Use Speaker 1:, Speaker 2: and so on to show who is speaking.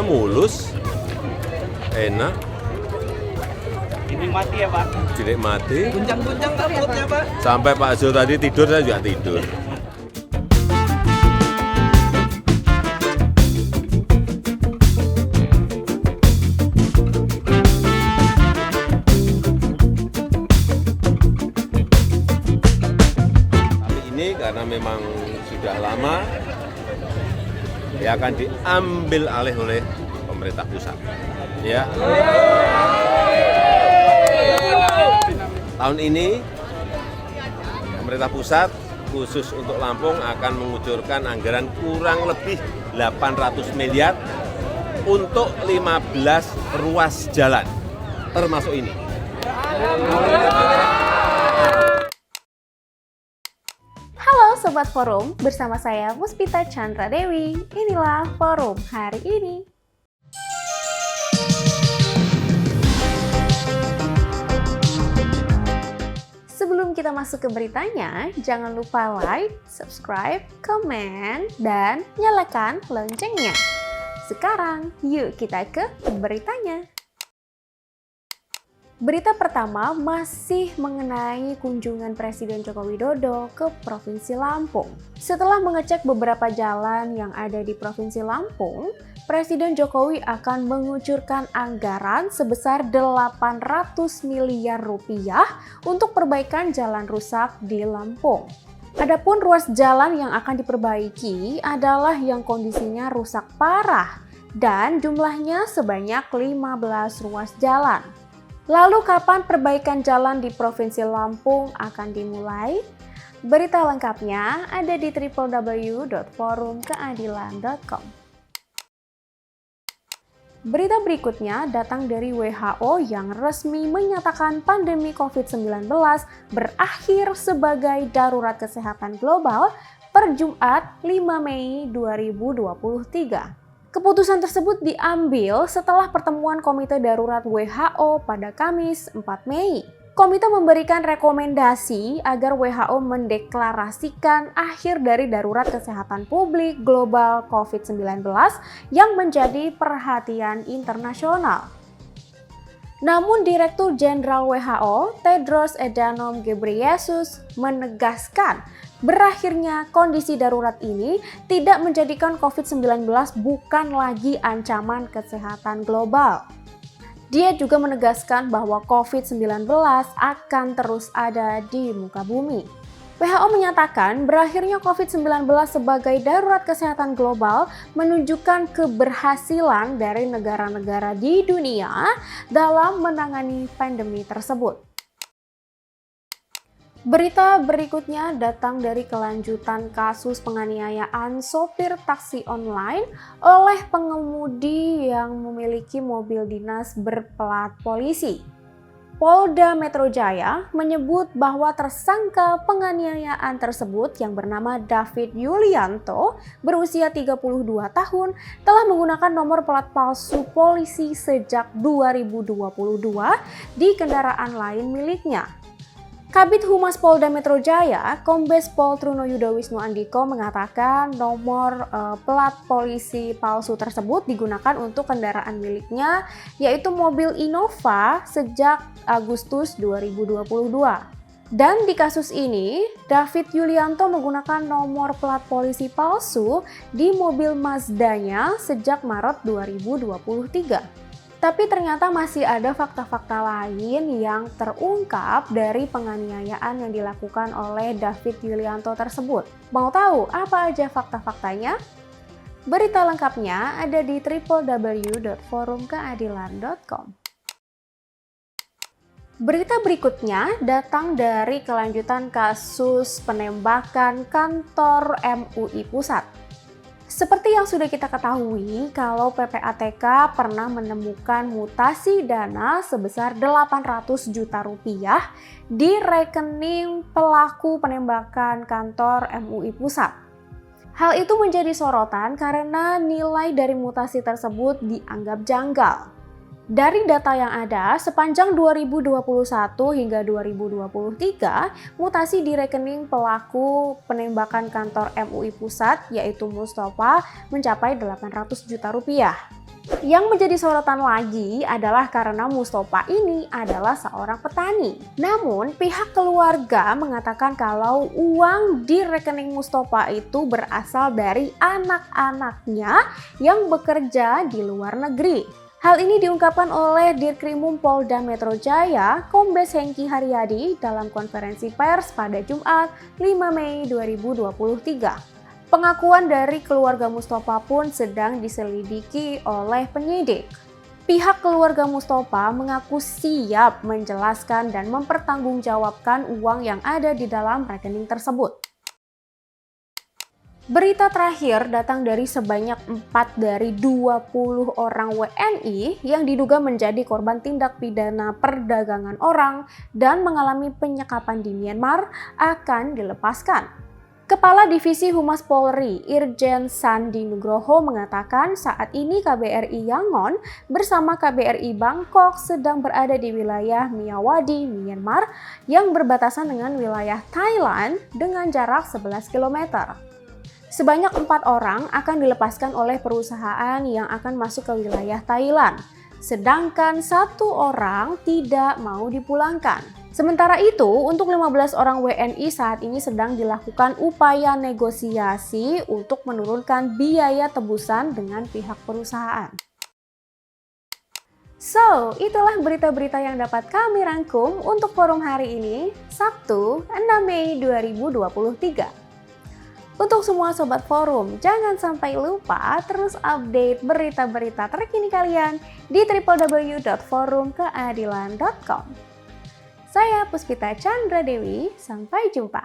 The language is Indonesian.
Speaker 1: mulus, enak,
Speaker 2: Dinikmati ya Pak?
Speaker 1: dinikmati.
Speaker 2: Guncang-guncang takutnya Pak?
Speaker 1: Sampai Pak Zul tadi tidur, saya juga tidur. Tapi ini karena memang sudah lama, ya akan diambil alih oleh pemerintah pusat. Ya. Tahun ini pemerintah pusat khusus untuk Lampung akan mengucurkan anggaran kurang lebih 800 miliar untuk 15 ruas jalan, termasuk ini.
Speaker 3: Halo Sobat Forum, bersama saya Puspita Chandra Dewi. Inilah Forum hari ini. Sebelum kita masuk ke beritanya, jangan lupa like, subscribe, komen, dan nyalakan loncengnya. Sekarang, yuk kita ke beritanya. Berita pertama masih mengenai kunjungan Presiden Joko Widodo ke Provinsi Lampung. Setelah mengecek beberapa jalan yang ada di Provinsi Lampung, Presiden Jokowi akan mengucurkan anggaran sebesar 800 miliar rupiah untuk perbaikan jalan rusak di Lampung. Adapun ruas jalan yang akan diperbaiki adalah yang kondisinya rusak parah dan jumlahnya sebanyak 15 ruas jalan. Lalu kapan perbaikan jalan di Provinsi Lampung akan dimulai? Berita lengkapnya ada di www.forumkeadilan.com. Berita berikutnya datang dari WHO yang resmi menyatakan pandemi COVID-19 berakhir sebagai darurat kesehatan global per Jumat 5 Mei 2023. Keputusan tersebut diambil setelah pertemuan Komite Darurat WHO pada Kamis 4 Mei. Komite memberikan rekomendasi agar WHO mendeklarasikan akhir dari darurat kesehatan publik global COVID-19 yang menjadi perhatian internasional. Namun Direktur Jenderal WHO, Tedros Adhanom Ghebreyesus, menegaskan berakhirnya kondisi darurat ini tidak menjadikan COVID-19 bukan lagi ancaman kesehatan global. Dia juga menegaskan bahwa COVID-19 akan terus ada di muka bumi. WHO menyatakan berakhirnya COVID-19 sebagai darurat kesehatan global menunjukkan keberhasilan dari negara-negara di dunia dalam menangani pandemi tersebut. Berita berikutnya datang dari kelanjutan kasus penganiayaan sopir taksi online oleh pengemudi yang memiliki mobil dinas berplat polisi. Polda Metro Jaya menyebut bahwa tersangka penganiayaan tersebut yang bernama David Yulianto berusia 32 tahun telah menggunakan nomor plat palsu polisi sejak 2022 di kendaraan lain miliknya. Kabid Humas Polda Metro Jaya, Kombes Pol Truno Yudo Wisnu Andiko mengatakan nomor plat polisi palsu tersebut digunakan untuk kendaraan miliknya, yaitu mobil Innova sejak Agustus 2022. Dan di kasus ini, David Yulianto menggunakan nomor plat polisi palsu di mobil Mazdanya sejak Maret 2023. Tapi ternyata masih ada fakta-fakta lain yang terungkap dari penganiayaan yang dilakukan oleh David Yulianto tersebut. Mau tahu apa aja fakta-faktanya? Berita lengkapnya ada di www.forumkeadilan.com. Berita berikutnya datang dari kelanjutan kasus penembakan kantor MUI Pusat. Seperti yang sudah kita ketahui, kalau PPATK pernah menemukan mutasi dana sebesar 800 juta rupiah di rekening pelaku penembakan kantor MUI Pusat. Hal itu menjadi sorotan karena nilai dari mutasi tersebut dianggap janggal. Dari data yang ada, sepanjang 2021 hingga 2023, mutasi di rekening pelaku penembakan kantor MUI Pusat, yaitu Mustafa, mencapai 800 juta rupiah. Yang menjadi sorotan lagi adalah karena Mustofa ini adalah seorang petani. Namun pihak keluarga mengatakan kalau uang di rekening Mustofa itu berasal dari anak-anaknya yang bekerja di luar negeri. Hal ini diungkapkan oleh Dirkrimum Polda Metro Jaya, Kombes Hengki Haryadi dalam konferensi pers pada Jumat 5 Mei 2023. Pengakuan dari keluarga Mustofa pun sedang diselidiki oleh penyidik. Pihak keluarga Mustofa mengaku siap menjelaskan dan mempertanggungjawabkan uang yang ada di dalam rekening tersebut. Berita terakhir datang dari sebanyak 4 dari 20 orang WNI yang diduga menjadi korban tindak pidana perdagangan orang dan mengalami penyekapan di Myanmar akan dilepaskan. Kepala Divisi Humas Polri, Irjen Sandi Nugroho mengatakan saat ini KBRI Yangon bersama KBRI Bangkok sedang berada di wilayah Myawaddy, Myanmar yang berbatasan dengan wilayah Thailand dengan jarak 11 km. Sebanyak 4 orang akan dilepaskan oleh perusahaan yang akan masuk ke wilayah Thailand, sedangkan 1 orang tidak mau dipulangkan. Sementara itu, untuk 15 orang WNI saat ini sedang dilakukan upaya negosiasi untuk menurunkan biaya tebusan dengan pihak perusahaan. So, itulah berita-berita yang dapat kami rangkum untuk forum hari ini, Sabtu 6 Mei 2023. Untuk semua sobat forum, jangan sampai lupa terus update berita-berita terkini kalian di www.forumkeadilan.com. Saya Puspita Chandra Dewi, sampai jumpa.